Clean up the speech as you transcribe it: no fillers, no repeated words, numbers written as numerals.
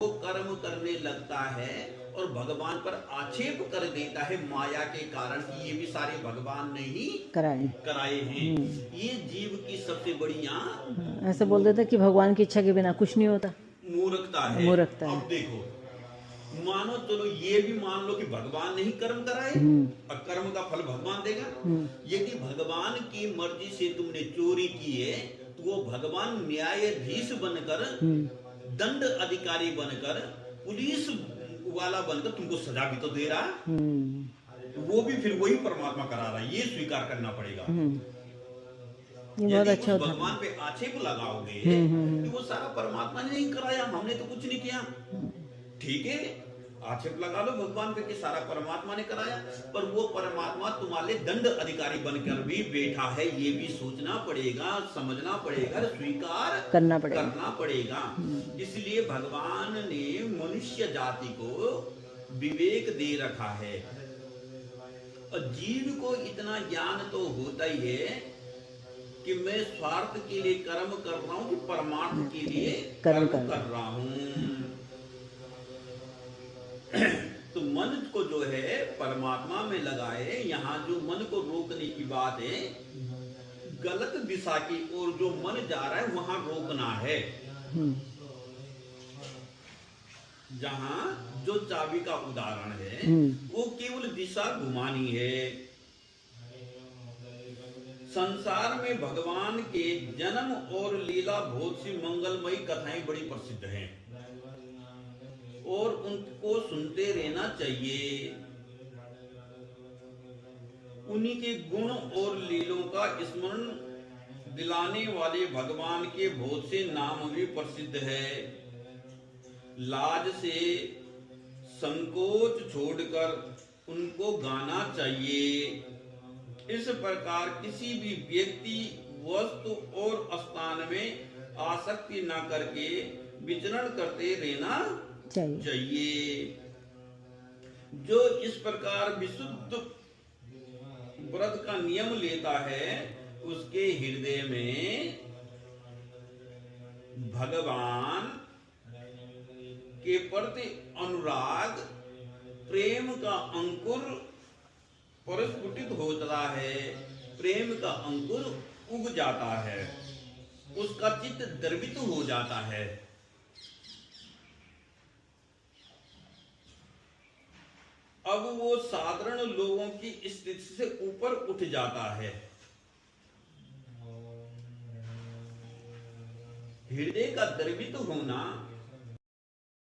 वो कर्म करने लगता है और भगवान पर आक्षेप कर देता है माया के कारण कि ये भी सारे भगवान ने ही कराए हैं। ये जीव की सबसे बड़ी ऐसे बोल देते कि भगवान की इच्छा के बिना कुछ नहीं होता, मूर्खता है। अब देखो, मानो चलो ये भी मान लो कि भगवान ने ही कर्म कराए और कर्म का फल भगवान देगा। यदि भगवान की मर्जी से तुमने चोरी की है तो वो भगवान न्यायाधीश बनकर, दंड अधिकारी बनकर, पुलिस वाला बनकर तुमको सजा भी तो दे रहा है। वो भी फिर वही परमात्मा करा रहा है, ये स्वीकार करना पड़ेगा। बहुत अच्छा होता है। भगवान पे आक्षेप लगाओगे कि वो सारा परमात्मा ने नहीं कराया, हमने तो कुछ नहीं किया, ठीक है, आक्षेप लगा लो भगवान पे कि सारा परमात्मा ने कराया, पर वो परमात्मा तुम्हारे दंड अधिकारी बनकर भी बैठा है, ये भी सोचना पड़ेगा, समझना पड़ेगा, स्वीकार करना पड़ेगा। इसलिए भगवान ने मनुष्य जाति को विवेक दे रखा है और जीव को इतना ज्ञान तो होता ही है कि मैं स्वार्थ के लिए कर्म कर रहा हूं कि परमार्थ के लिए कर्म कर रहा हूं। तो मन को जो है परमात्मा में लगाए। यहाँ जो मन को रोकने की बात है, गलत दिशा की ओर जो मन जा रहा है वहां रोकना है। जहां जो चाबी का उदाहरण है वो केवल दिशा घुमानी है। संसार में भगवान के जन्म और लीला बहुत सी मंगलमयी कथाएं बड़ी प्रसिद्ध हैं और उनको सुनते रहना चाहिए। उन्हीं के गुण और लीलों का स्मरण दिलाने वाले भगवान के बहुत से नाम भी प्रसिद्ध है। लाज से संकोच छोड़कर उनको गाना चाहिए। इस प्रकार किसी भी व्यक्ति, वस्तु और स्थान में आसक्ति न करके विचरण करते रहना चाहिए। जो इस प्रकार विशुद्ध व्रत का नियम लेता है उसके हृदय में भगवान के प्रति अनुराग, प्रेम का अंकुर प्रस्फुटित होता है, प्रेम का अंकुर उग जाता है, उसका चित्त द्रवित हो जाता है। अब वो साधारण लोगों की स्थिति से ऊपर उठ जाता है। हृदय का द्रवित होना